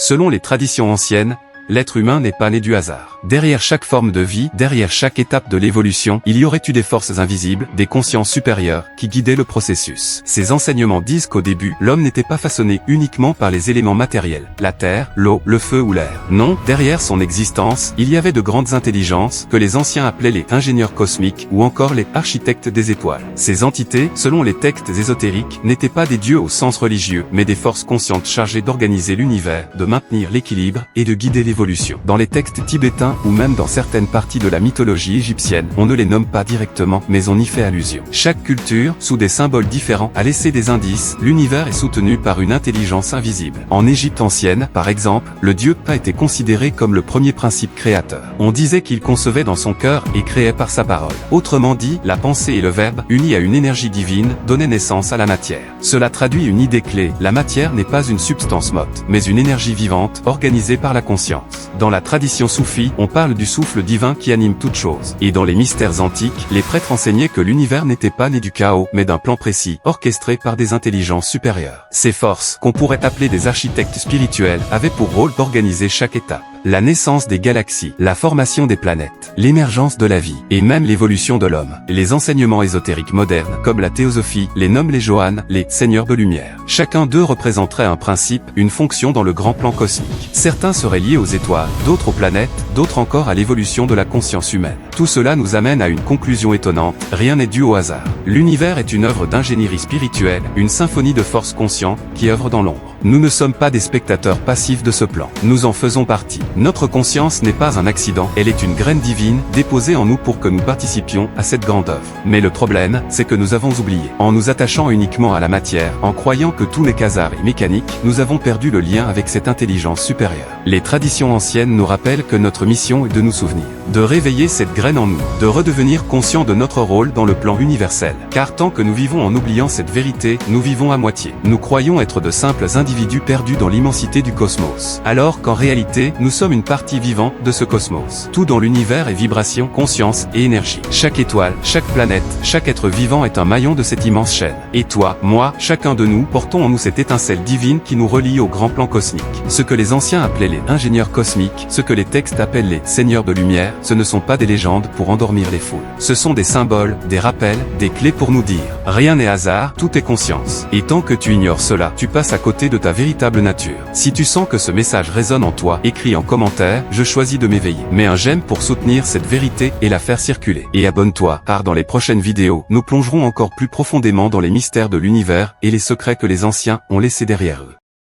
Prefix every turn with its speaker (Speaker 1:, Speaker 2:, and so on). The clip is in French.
Speaker 1: Selon les traditions anciennes, l'être humain n'est pas né du hasard. Derrière chaque forme de vie, derrière chaque étape de l'évolution, il y aurait eu des forces invisibles, des consciences supérieures, qui guidaient le processus. Ces enseignements disent qu'au début, l'homme n'était pas façonné uniquement par les éléments matériels, la terre, l'eau, le feu ou l'air. Non, derrière son existence, il y avait de grandes intelligences, que les anciens appelaient les ingénieurs cosmiques, ou encore les architectes des étoiles. Ces entités, selon les textes ésotériques, n'étaient pas des dieux au sens religieux, mais des forces conscientes chargées d'organiser l'univers, de maintenir l'équilibre, et de guider l'évolution. Dans les textes tibétains, ou même dans certaines parties de la mythologie égyptienne, on ne les nomme pas directement, mais on y fait allusion. Chaque culture, sous des symboles différents, a laissé des indices. L'univers est soutenu par une intelligence invisible. En Égypte ancienne, par exemple, le dieu Pa était considéré comme le premier principe créateur. On disait qu'il concevait dans son cœur et créait par sa parole. Autrement dit, la pensée et le verbe, unis à une énergie divine, donnaient naissance à la matière. Cela traduit une idée clé: la matière n'est pas une substance morte, mais une énergie vivante, organisée par la conscience. Dans la tradition soufie, on parle du souffle divin qui anime toute chose. Et dans les mystères antiques, les prêtres enseignaient que l'univers n'était pas né du chaos, mais d'un plan précis, orchestré par des intelligences supérieures. Ces forces, qu'on pourrait appeler des architectes spirituels, avaient pour rôle d'organiser chaque étape. La naissance des galaxies, la formation des planètes, l'émergence de la vie, et même l'évolution de l'homme. Les enseignements ésotériques modernes, comme la théosophie, les nomment les Johannes, les seigneurs de lumière. Chacun d'eux représenterait un principe, une fonction dans le grand plan cosmique. Certains seraient liés aux étoiles, d'autres aux planètes, d'autres encore à l'évolution de la conscience humaine. Tout cela nous amène à une conclusion étonnante: rien n'est dû au hasard. L'univers est une œuvre d'ingénierie spirituelle, une symphonie de forces conscientes, qui œuvrent dans l'ombre. Nous ne sommes pas des spectateurs passifs de ce plan. Nous en faisons partie. Notre conscience n'est pas un accident, elle est une graine divine, déposée en nous pour que nous participions à cette grande œuvre. Mais le problème, c'est que nous avons oublié. En nous attachant uniquement à la matière, en croyant que tout n'est qu'hasard et mécanique, nous avons perdu le lien avec cette intelligence supérieure. Les traditions anciennes nous rappellent que notre mission est de nous souvenir, de réveiller cette graine en nous, de redevenir conscients de notre rôle dans le plan universel. Car tant que nous vivons en oubliant cette vérité, nous vivons à moitié. Nous croyons être de simples individus perdus dans l'immensité du cosmos, alors qu'en réalité, nous sommes une partie vivante de ce cosmos. Tout dans l'univers est vibration, conscience et énergie. Chaque étoile, chaque planète, chaque être vivant est un maillon de cette immense chaîne. Et toi, moi, chacun de nous, portons en nous cette étincelle divine qui nous relie au grand plan cosmique. Ce que les anciens appelaient les ingénieurs cosmiques, ce que les textes appellent les seigneurs de lumière, ce ne sont pas des légendes pour endormir les foules. Ce sont des symboles, des rappels, des clés pour nous dire: rien n'est hasard, tout est conscience. Et tant que tu ignores cela, tu passes à côté de ta véritable nature. Si tu sens que ce message résonne en toi, écris en commentaire: je choisis de m'éveiller. Mets un j'aime pour soutenir cette vérité et la faire circuler. Et abonne-toi, car dans les prochaines vidéos, nous plongerons encore plus profondément dans les mystères de l'univers et les secrets que les anciens ont laissés derrière eux.